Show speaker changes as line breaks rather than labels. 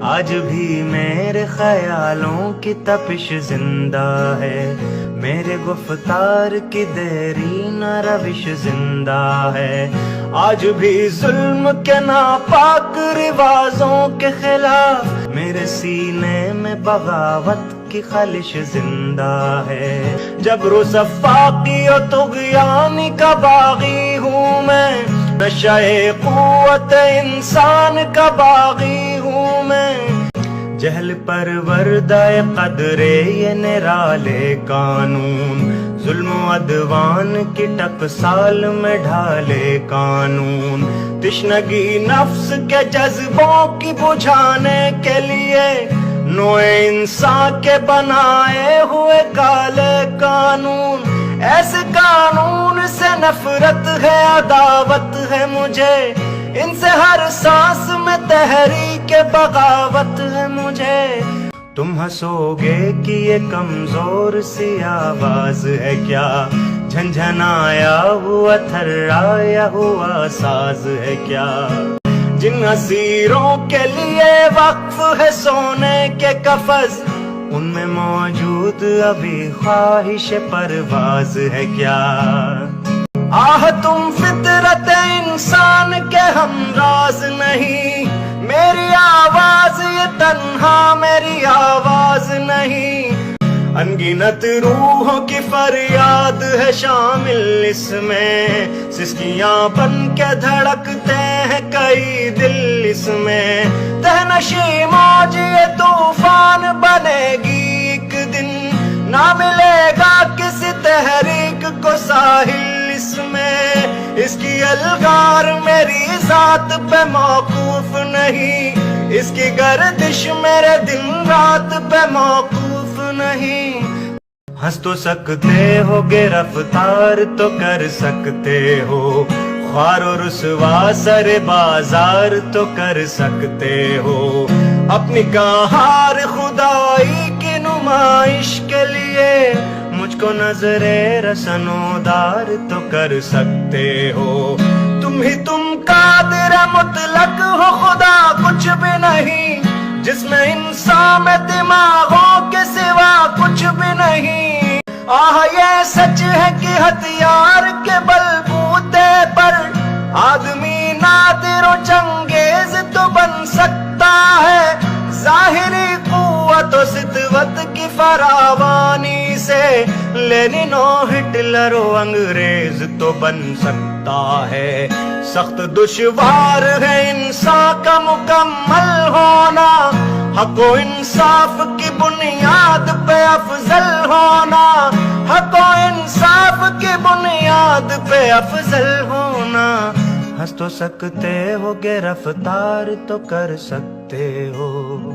آج بھی میرے خیالوں کی تپش زندہ ہے، میرے گفتار کی دیرینہ روش زندہ ہے، آج بھی ظلم کے ناپاک رواجوں کے خلاف میرے سینے میں بغاوت کی خلش زندہ ہے۔ جبر و صفاقی و طغیانی کا باغی ہوں میں، نشہ قوت انسان کا باغی ہوں میں، جہل پروردہ قدر یہ نرالے قانون، ظلم و عدوان کی ٹکسال میں ڈھالے قانون، تشنگی نفس کے جذبوں کی بجھانے کے لیے نوع انسان کے بنائے ہوئے کالے قانون، ایسے قانون سے نفرت ہے، عداوت ہے مجھے، ان سے ہر سانس میں تحریک بغاوت ہے مجھے۔ تم ہنسو گے کہ یہ کمزور سی آواز ہے کیا، جھنجھنایا ہوا تھرایا ہوا ساز ہے کیا، جن اسیروں کے لیے وقف ہے سونے کے قفس، ان میں موجود ابھی خواہش پرواز ہے کیا۔ آہ تم فطرت انسان کے ہمراز نہیں، میری آواز یہ تنہا میری آواز نہیں، انگنت روحوں کی فریاد ہے شامل اس میں، سسکیاں بن کے دھڑکتے ہیں کئی دل اس میں، تہنشی موج یہ طوفان بنے گی ایک دن، نہ ملے گا کسی تحریک کو ساحل اس میں، اس کی الغار میری ذات پہ موقوف نہیں، اس کی گردش میرے دن رات پہ موقوف نہیں۔ ہنس تو سکتے ہو گرفتار تو کر سکتے ہو، خوار و رسوا سر بازار تو کر سکتے ہو، اپنی کہار خدائی کی نمائش کے لیے مجھ کو نظر رسنودار تو کر سکتے ہو، تم قادر مطلق ہو، خدا کچھ بھی نہیں، جس میں انسان میں دماغوں کے سوا کچھ بھی نہیں۔ آہ یہ سچ ہے کہ ہتھیار کے بلبوتے پر آدمی نادر و چنگیز تو بن سکتا ہے، ظاہری قوت و سطوت کی فراوانی سے لینن و ہٹلر و انگریز تو بن سکتا ہے، سخت دشوار ہے انسان کا مکمل ہونا، حق و انصاف کی بنیاد پہ افضل ہونا، حق و انصاف کی بنیاد پہ افضل ہونا۔ ہنس تو سکتے ہو گرفتار تو کر سکتے ہو۔